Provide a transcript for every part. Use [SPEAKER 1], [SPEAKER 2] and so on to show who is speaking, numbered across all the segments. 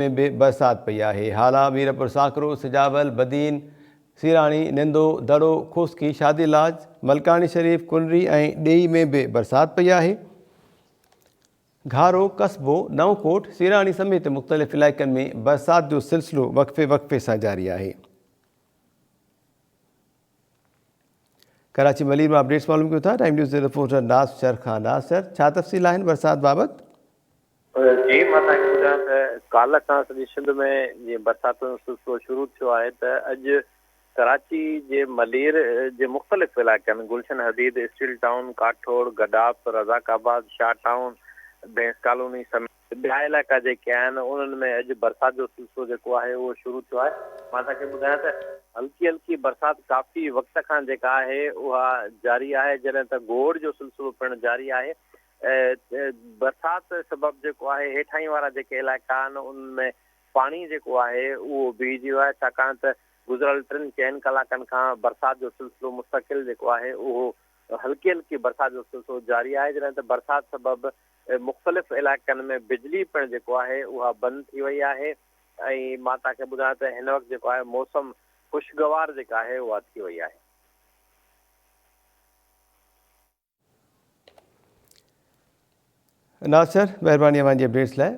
[SPEAKER 1] में भी बरसात पई आहे। हाला, मीरपुर साकरो, सिजावल, बदीन, सिराणी, निंदो, दड़ो, खुस्की, शादीलाज, मलकानी शरीफ, कुनरी ऐं ॾेई में भी बरसात पई आहे। घारो, कस्बो, नवकोट, सिराणी समेत मुख़्तलिफ़ इलाइक़नि में बरसात जो सिलसिलो वक़्फ़े वक़्फ़े सां जारी आहे। कराची मलीर में अपडेट्स मालूम कयूं था। टाइम न्यूज़ जे रिपोर्टर नासिर खान। नासिर, छा तफ़सील आहिनि बरसात बाबति?
[SPEAKER 2] जी, मां तव्हांखे ॿुधायां त काल्ह खां सॼी सिंध में जीअं बरसाति जो सिलसिलो शुरू थियो आहे त अॼु कराची जे मलीर जे मुख़्तलिफ़ इलाइक़नि Gulshan Hadeed, steel town, Kathore, Gadap, Razzakabad, Shah town, Bhains colony समेत ॿिया इलाइक़ा जेके आहिनि उन्हनि में अॼु बरसाति जो सिलसिलो जेको आहे उहो शुरू थियो आहे। मां तव्हांखे ॿुधायां त हल्की हल्की बरसाति काफ़ी वक़्त खां जेका आहे उहा जारी आहे, जॾहिं त गोड़ जो सिलसिलो पिणु जारी आहे। बरसाति सबबु जेको आहे हेठाई वारा जेके इलाइक़ा आहिनि उनमें पाणी जेको आहे उहो बीहजी वियो आहे, छाकाणि त गुज़िरियल 3-4 कलाकनि खां बरसाति जो सिलसिलो मुस्तक़िल जेको आहे उहो हल्की हल्की बरसाति जो सिलसिलो जारी आहे, जॾहिं त बरसाति सबबु मुख़्तलिफ़ इलाइक़नि में बिजली पिणु जेको आहे उहा बंदि थी वई आहे। ऐं मां तव्हांखे ॿुधायां त हिन वक़्तु जेको आहे मौसम ख़ुशगवार जेका आहे उहा थी वई आहे।
[SPEAKER 1] नासिर, महिरबानी अवांजी अपडेट्स लाइ।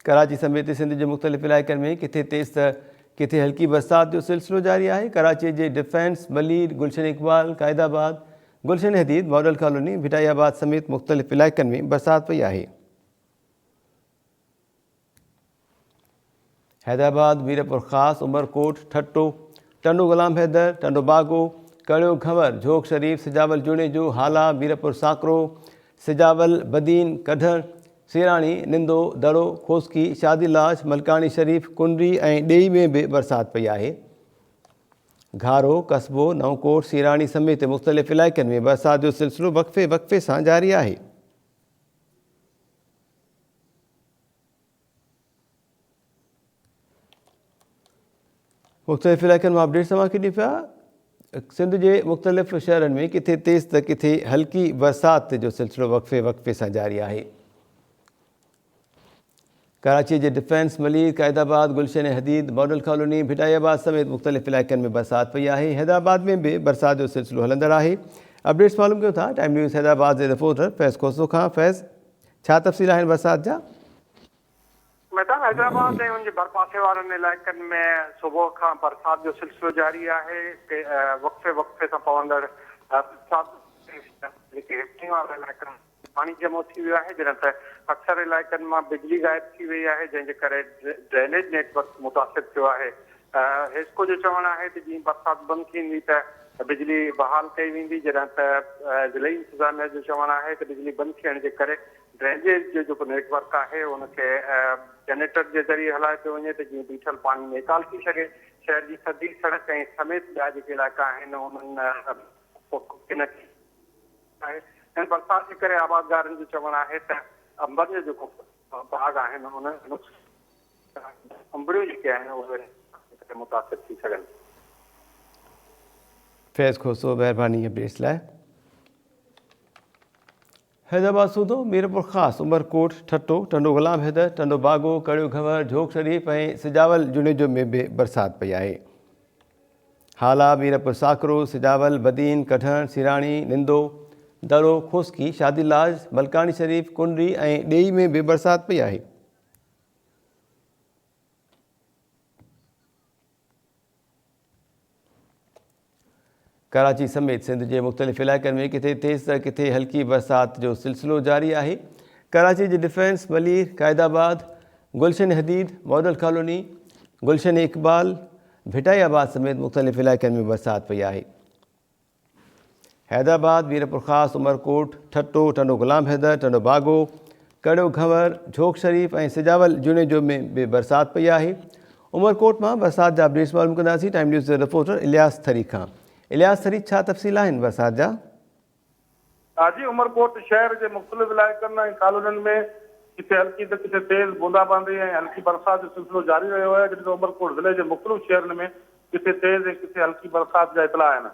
[SPEAKER 1] कराची समेत सिंध जे मुख़्तलिफ़ इलाइक़नि में किथे तेज़ त किथे हल्की बरसाति जो सिलसिलो जारी आहे। कराची जे डिफेंस, मलीर, गुलशन इकबाल, क़ाइदाबाद, गुलशन हदीद, मॉडल कॉलोनी, भिटाइयाबाद समेत मुख़्तलिफ़ इलाइक़नि में बरसाति पई आहे। हैदराबाद, मीरपुर ख़ास, उमरकोट, ठट्टो, टंडो गुलाम हैदर, टंडो बागो, कड़ियो घंवर, झोक शरीफ, सिजावल जुनेजो, हाला, मीरपुर साकरो, सिजावल, बदीन, कढण, सिराणी, निंदो, दड़ो, खोस्की, शादीलाज, मलकानी शरीफ, कुनरी ऐं ॾेई में भी बरसाति पई आहे। घारो, कस्बो, नवकोट, सिराणी समेत मुख़्तलिफ़ इलाइक़नि में बरसाति जो सिलसिलो वक़्फ़े वक़्फ़े सां जारी आहे। मुख़्तलिफ़ इलाइक़नि मां अपडेट्स तव्हांखे ॾिनी पिया। सिंध जे मुख़्तलिफ़ शहरनि में किथे तेज़ त किथे हल्की बरसाति जो सिलसिलो वक़्फ़े वक़्फ़े सां जारी आहे। कराची जे डिफेंस, मलीर, क़ाइदाबाद, गुलशन हदीद, मॉडल कॉलोनी, भिटाइयाबाद समेत मुख़्तलिफ़ इलाइक़नि में बरसाति पई आहे। हैदराबाद में भी बरसाति जो सिलसिलो हलंदड़ आहे। अपडेट्स मालूम कयूं था टाइम न्यूज़ हैदराबाद जे रिपोर्टर फैज़ खोसो खां। फैज़, छा तफ़सील आहिनि बरसाति जा?
[SPEAKER 3] मैदान हैदराबाद ऐं उनजे भरपासे वारनि इलाइक़नि में सुबुह खां बरसाति जो सिलसिलो जारी आहे। वक़्फ़े वक़्फ़े सां पवंदड़ जेके हेठि वारा इलाइक़नि पाणी जमो थी वियो आहे, जॾहिं त अक्सर इलाइक़नि मां बिजली गाइब थी वई आहे, जंहिंजे करे ड्रेनेज नेटवर्क मुतासिर थियो आहे। हेस्को जो चवणु आहे त जीअं बरसाति बंदि थींदी त बिजली बहाल कई वेंदी, जॾहिं त ज़िले इंतिज़ामिया जो चवणु आहे त बिजली बंदि थियण जे करे ड्रेनेज जो जेको नेटवर्क आहे उनखे जनरेटर जे ज़रिए हलाए पियो वञे त जीअं बीठल पाणी निकाल थी सघे। शहर जी सॼी सड़क ऐं समेत ॿिया जेके इलाइक़ा आहिनि उन्हनि ऐं बरसाति जे करे आबादगारनि जो चवणु आहे त अंबनि जो जेको बाग आहिनि उन्हनि अंबड़ियूं जेके आहिनि उहे मुतासिर थी सघनि।
[SPEAKER 1] फैज़ खोसो, महिरबानी अपडेट्स लाइ। हैदराबाद सूदो, मीरपुर ख़ास, उमरकोट, ठट्टो, टंडो गुलाम हैदर, टंडो बागो, कड़ियो घंवर, झोक शरीफ ऐं सिजावल जुनेजो में भी बरसाति पई आहे। हाला, मीरपुर साकरो, सिजावल, बदीन, कढण, सिराणी, निंदो, दड़ो, खुस्की, शादीलाज, मलकानी शरीफ, कुनरी ऐं ॾेई में भी बरसाति पई आहे। कराची समेत सिंध जे मुख़्तलिफ़ इलाइक़नि में किथे तेज़ त किथे हल्की बरसाति जो सिलसिलो जारी आहे। कराची जे डिफेंस, मलीर, क़ाइदाबाद, गुलशन हदीद, मॉडल कॉलोनी, गुलशन इकबाल, भिटाइयाबाद समेत मुख़्तलिफ़ इलाइक़नि में बरसाति पई आहे। हैदराबाद, मीरपुर ख़ास, उमरकोट, ठट्टो, टंडो गुलाम हैदर, टंडो बागो, कड़ियो घंवर, झोक शरीफ ऐं सिजावल जुनेजो में भी बरसाति पई आहे। उमरकोट मां बरसाति जा अपडेट्स मालूम कंदासीं टाइम न्यूज़ जे रिपोर्टर इलियास थरी खां। इलियास थरी, छा तफ़सील आहिनि बरसाति जा?
[SPEAKER 3] जी, उमरकोट शहर जे मुख़्तलिफ़ इलाइक़नि ऐं कॉलोनियुनि में किथे हल्की त किथे तेज़ बूंदाबांदी ऐं हल्की बरसाति जो सिलसिलो जारी रहियो आहे, जॾहिं उमरकोट ज़िले जे मुख़्तलिफ़ शहरनि में किथे तेज़ ऐं किथे हल्की बरसाति जा इतला आहिनि।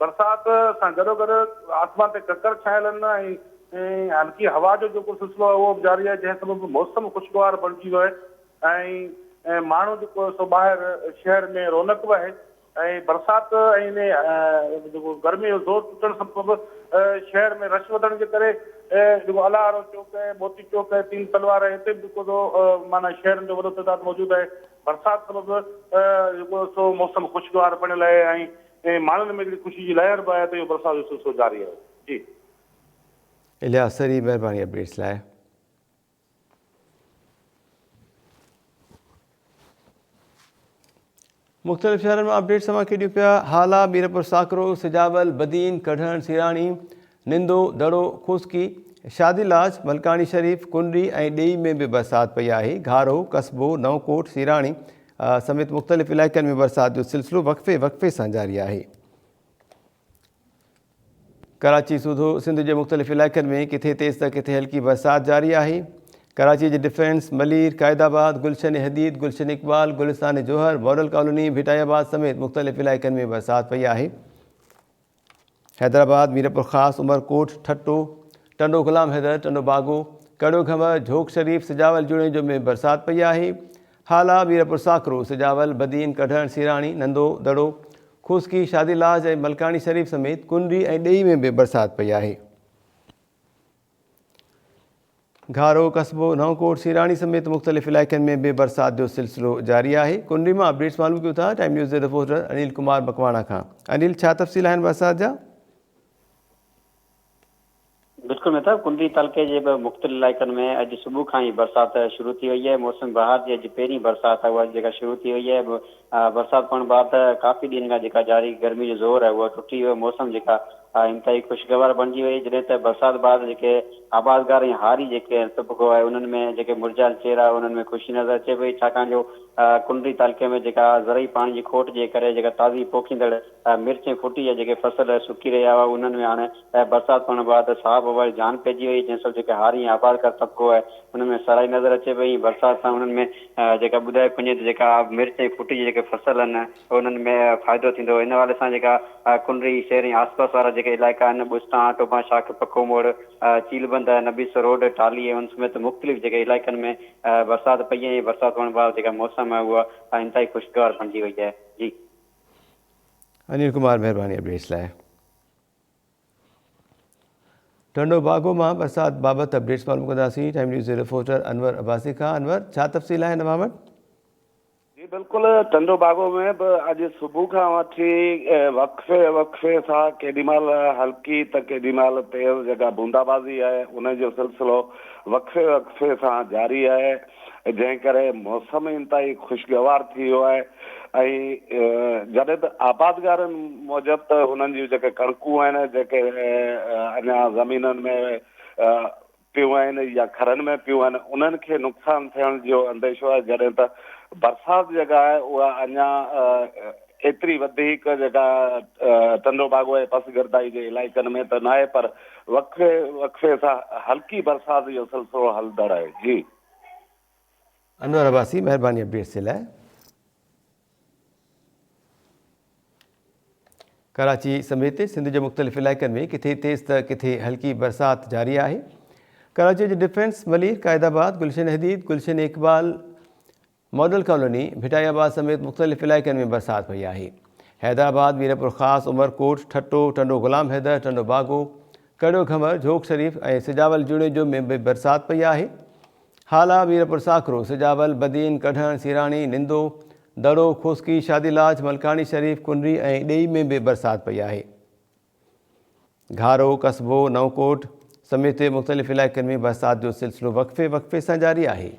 [SPEAKER 3] बरसाति सां गॾोगॾु आसमान ते ककर छायल आहिनि ऐं हल्की हवा जो जेको सिलसिलो आहे उहो बि जारी आहे, जंहिं सबबु मौसम ख़ुशगवार बणिजी वियो आहे। ऐं ऐं माण्हू जेको सो ॿाहिरि शहर में रौनक बि आहे ऐं बरसाति ऐं इन जेको गर्मी जो ज़ोर टुटण सबबि शहर में रश वधण जे करे जेको अलारो चौक आहे, मोती चौक आहे, तीन तलवार आहे, हिते बि जेको सो माना शहरनि जो वॾो तइदाद मौजूदु आहे। बरसाति सबबि जेको सो मौसम ख़ुशगवार बणियल आहे ऐं माण्हुनि में हिकिड़ी ख़ुशी जी लहर बि आहे त इहो बरसाति जो सिलसिलो जारी आहे। जी
[SPEAKER 1] इलियास सरी, महिरबानी अपडेट्स लाइ। मुख़्तलिफ़ शहरनि में अपडेट्स तव्हांखे ॾियूं पिया। हाला, मीरपुर साकरो, सिजावल, बदीन, कढण, सिराणी, निंदो, दड़ो, खुस्की, शादीलाज, मलकानी शरीफ, कुंडी ऐं ॾेई में बि बरसाति पई आहे। घारो, कस्बो, नवकोट, सिराणी समेत मुख़्तलिफ़ इलाइक़नि में बरसाति जो सिलसिलो वक़्फ़े वक़्फ़े सां जारी आहे। कराची सूधो सिंध जे मुख़्तलिफ़ इलाइक़नि में किथे तेज़ त किथे हल्की बरसाति जारी आहे। कराची जे डिफेंस, मलीर, क़ाइदाबाद, गुलशन हदीद, गुलशन इकबाल, गुलिस्तान जोहर, मॉडल कॉलोनी, भिटायाबाद समेत मुख़्तलिफ़ इलाइक़नि में बरसाति पई आहे। हैदराबाद, मीरपुर ख़ास, उमरकोट, ठट्टो, टंडो गुलाम हैदर, टंडो बागो, कड़ो घमर, झोक शरीफ, सिजावल जुड़ेजो में बरसाति पई आहे। हाला, मीरपुर साकरो, सिजावल, बदीन, कढण, सिराणी, नंदो, दड़ो, खुस्की, शादीलाज ऐं मलकानी शरीफ समेत कुंडी ऐं ॾेई में बि बरसाति पई आहे। घारो, कस्बो, नवकोट, सिराणी समेत मुख़्तलिफ़ इलाइक़नि में बि बरसाति जो सिलसिलो जारी आहे। कुंडी मां अपडेट्स मालूम कयूं था टाइम न्यूज़ जे रिपोर्टर अनिल कुमार मकवाणा खां। अनिल, छा तफ़सील आहिनि बरसाति जा?
[SPEAKER 4] बिल्कुल मेहता, कुंडी तालुके जे मुख़्तलिफ़ इलाइक़नि में अॼु सुबुह खां ई बरसाति शुरू थी वई आहे। मौसम बहार जी अॼु पहिरीं बरसाति आहे उहा जेका शुरू थी वई आहे। बरसाति पवण बैदि काफ़ी ॾींहंनि खां जेका जारी गर्मी जो ज़ोर आहे उहा टुटी वियो। मौसम जेका इंतहाई ख़ुशगवार बणिजी वई, जॾहिं त बरसाति बैदि जेके आबादगार ऐं हारी जेके तबिको आहे उन्हनि में जेके मुरझायल चेहरा उन्हनि में ख़ुशी नज़र अचे पई, छाकाणि जो कुंडी तालुके में जेका ज़रई पाणी जी खोट जे करे जेका ताज़ी पोखींदड़ मिर्च ऐं फुटी जा जेके फसल सुकी रहिया हुआ उन्हनि में हाणे बरसाति पवण बैदि साहु वारी जान पइजी वई, जंहिं सां जेके हारी ऐं आबादगार तबिको आहे उनमें सराई नज़र अचे पई। बरसाति सां उन्हनि में जेका ॿुधाए वञे त जेका मिर्च ऐं फुटी जी जेके फसल आहिनि उन्हनि में फ़ाइदो थींदो। इन हवाले सां जेका कुंडी शहर ऐं आसपास वारा जेके इलाइक़ा आहिनि, बुस्तां, टोबा शाख, पको मोड़, चीलबंद, नबीस रोड, टाली ऐं उन समेत मुख़्तलिफ़ जेके इलाइक़नि में बरसाति पई ऐं बरसाति पवण बैदि जेका मौसम आहे उहा इंतहाई ख़ुशगवार बणिजी वई आहे। जी
[SPEAKER 1] अनिल कुमार, महिरबानी अपडेट्स लाइ। टंडो बागो मां बरसाति बाबति अपडेट्स मालूम कंदासीं टाइम न्यूज़ जे रिपोर्टर अनवर अब्बासी खां। अनवर, छा तफ़सील आहे हिन बाबति?
[SPEAKER 5] जी बिल्कुलु, टंडो बागो में बि अॼु सुबुह खां वठी वक़्फ़े वक़्फ़े सां केॾीमहिल हल्की त केॾीमहिल तेज़ जेका बूंदाबाज़ी आहे उनजो सिलसिलो वक़्फ़े वक़्फ़े सां जारी आहे, जंहिं करे मौसम इंतहाई ख़ुशगवार थी वियो आहे। ऐं जॾहिं त आबादगारनि मूजिबि त हुननि जूं जेके कणकूं आहिनि जेके अञा ज़मीननि में पियूं आहिनि या खरनि में पियूं आहिनि उन्हनि खे नुक़सानु थियण जो अंदेशो आहे। जॾहिं त बरसाति जेका आहे उहा अञा एतिरी वधीक जेका टंडो बागो ऐं पसगरदाई जे इलाइक़नि में त न आहे, पर वक़्फ़े वक़्फ़े सां हल्की बरसाति जो सिलसिलो हलंदड़ आहे। जी
[SPEAKER 1] अनवर अब्बासी, महिरबानी अपडेट्स जे लाइ। कराची समेत सिंध जे मुख़्तलिफ़ इलाइक़नि में किथे तेज़ त किथे हल्की बरसाति जारी आहे। कराची जे डिफेंस, मलीर, क़ाइदाबाद, गुलशन हदीद, गुलशन इकबाल, मॉडल कॉलोनी, भिटायाबाद समेत मुख़्तलिफ़ इलाइक़नि में बरसाति पई आहे। हैदराबाद, मीरपुर ख़ास, उमरकोट, ठट्टो, टंडो गुलाम हैदर, टंडो बागो, कड़ो घमर, झोक शरीफ ऐं सिजावल जुड़ेजो में बि बरसाति पई आहे। हाला, मीरपुर साकरो, सिजावल, बदीन, कढण, सिराणी, निंदो, दड़ो, खुस्की, शादीलाज, मलकानी शरीफ, कुंडी ऐं ॾेई में बि बरसाति पई आहे। घारो, कस्बो, नवकोट समेत मुख़्तलिफ़ इलाइक़नि में बरसाति जो सिलसिलो वक़्फ़े वक़्फ़े सां जारी आहे।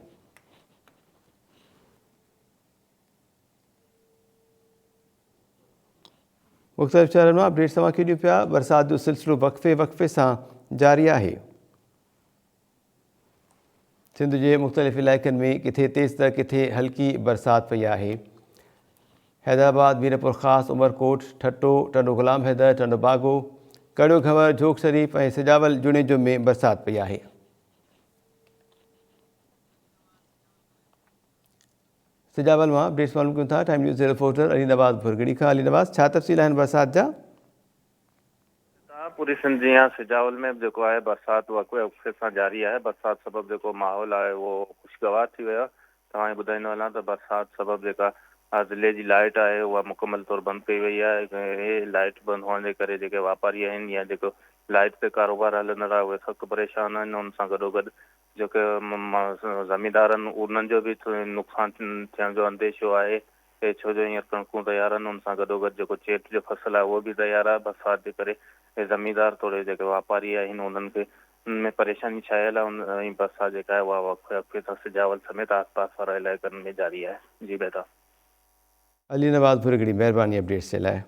[SPEAKER 1] मुख़्तलिफ़ शहरनि मां अपडेट्स तव्हांखे ॾियूं पिया। बरसाति जो सिलसिलो वक़्फ़े वक़्फ़े सां जारी आहे। सिंध जे मुख़्तलिफ़ इलाइक़नि में किथे तेज़ त किथे हल्की बरसाति पई आहे। हैदराबाद, मीरपुर ख़ास, उमरकोट, ठट्टो, टंडो गुलाम हैदर, टंडो बागो, कड़ो घमर, झोक शरीफ ऐं सिजावल जुड़ेजो में बरसाति पई आहे। सिजावल मां अपडेट्स मालूम कयूं था टाइम न्यूज़ जे रिपोर्टर अली नवाज़ भुरगड़ी खां। अली नवाज़, छा तफ़सील आहिनि बरसाति जा?
[SPEAKER 2] पूरी सिंध जी यहाँ सिजावल में जेको आहे बरसाति वक़्फ़े वक़्फ़े सां जारी आहे। बरसाति सबबि जेको माहौल आहे उहो ख़ुशगवार थी वियो आहे।
[SPEAKER 6] तव्हांखे ॿुधाईंदो हलां त बरसाति सबबु जेका ज़िले जी लाइट आहे उहा मुकमल तौरु बंदि कई वई आहे। हे लाइट बंदि हुअण जे करे जेके वापारी आहिनि या जेको लाइट ते कारोबार हलंदड़ आहे उहे सख़्तु परेशान आहिनि। उन सां गॾोगॾु जेके ज़मींदारनि उन्हनि जो बि नुक़सानु थियण जो अंदेशो आहे। छो जो हींअर कणकूं तयारु आहिनि, उन सां गॾोगॾु जेको चेट जो फसल आहे उहो बि तयारु आहे। बरसाति जे करे हे ज़मींदार थोरे जेके वापारी आहिनि उन्हनि खे उनमें परेशानी छायल आहे। ऐं बरसाति जेका आहे उहा वक़्फ़े सां सिजावल समेत आसपास वारा इलाइक़नि में जारी आहे। जी बेटा
[SPEAKER 1] अली नवाज़ भुरगड़ी, महिरबानी अपडेट्स जे लाइ।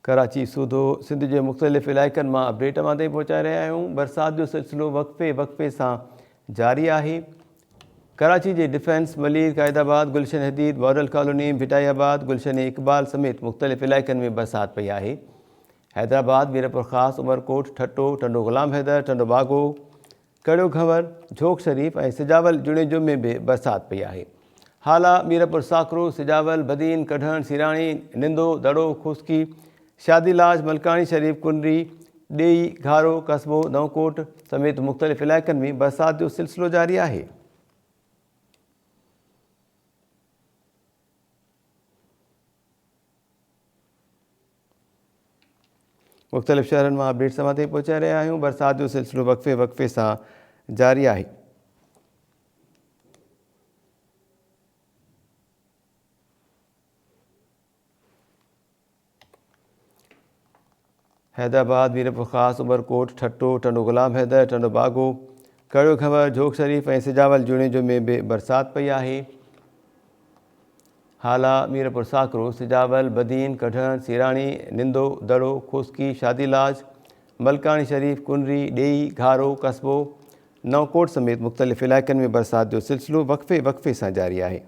[SPEAKER 1] कराची सूधो सिंध जे मुख़्तलिफ़ इलाइक़नि मां अपडेट मां ताईं पहुचाए रहिया आहियूं। बरसाति जो सिलसिलो वक़्फ़े सां जारी आहे। कराची जे डिफेंस, मलीर, क़ाइदाबाद, गुलशन हदीद, मॉडल कॉलोनी, भिटाइयाबाद, गुलशन इकबाल समेत मुख़्तलिफ़ इलाइक़नि में बरसाति पई आहे। हैदराबाद, मीरपुर ख़ास, उमरकोट, ठट्टो, टंडो ग़ुलाम हैदर, टंडो बागो, कड़ियो घंवर, झोक शरीफ़ ऐं सिजावल जुणेजो में बि बरसाति पई आहे। हाला, मीरपुर साकरो, सिजावल, बदीन, कढण, सिराणी, निंदो, दड़ो, खुस्की, शादीलाज, मलकानी शरीफ़, कुनरी, ॾेई, घारो, कस्बो, नवकोट समेत मुख़्तलिफ़ इलाइक़नि में बरसाति जो सिलसिलो जारी आहे। मुख़्तलिफ़ शहरनि मां अपडेट्स मां ताईं पहुचाए रहिया आहियूं। बरसाति जो सिलसिलो वक़्फ़े सां जारी आहे। हैदराबाद, मीरपुर ख़ास, उमरकोट, ठट्टो, टंडो ग़ुलाम हैदर, टंडो बागो, कड़ियो घंवर, झोक शरीफ़ ऐं सिजावल जुणेजो में बि बरसाति पई आहे। हाला, मीरपुर साकरो, सिजावल, बदीन, कढण, सिराणी, निंदो, दड़ो, खुस्की, शादीलाज, मलकानी शरीफ़, कुनरी, ॾेई, घारो, कस्बो, नवकोट समेत मुख़्तलिफ़ इलाइक़नि में बरसाति जो सिलसिलो वक़्फ़े सां जारी आहे।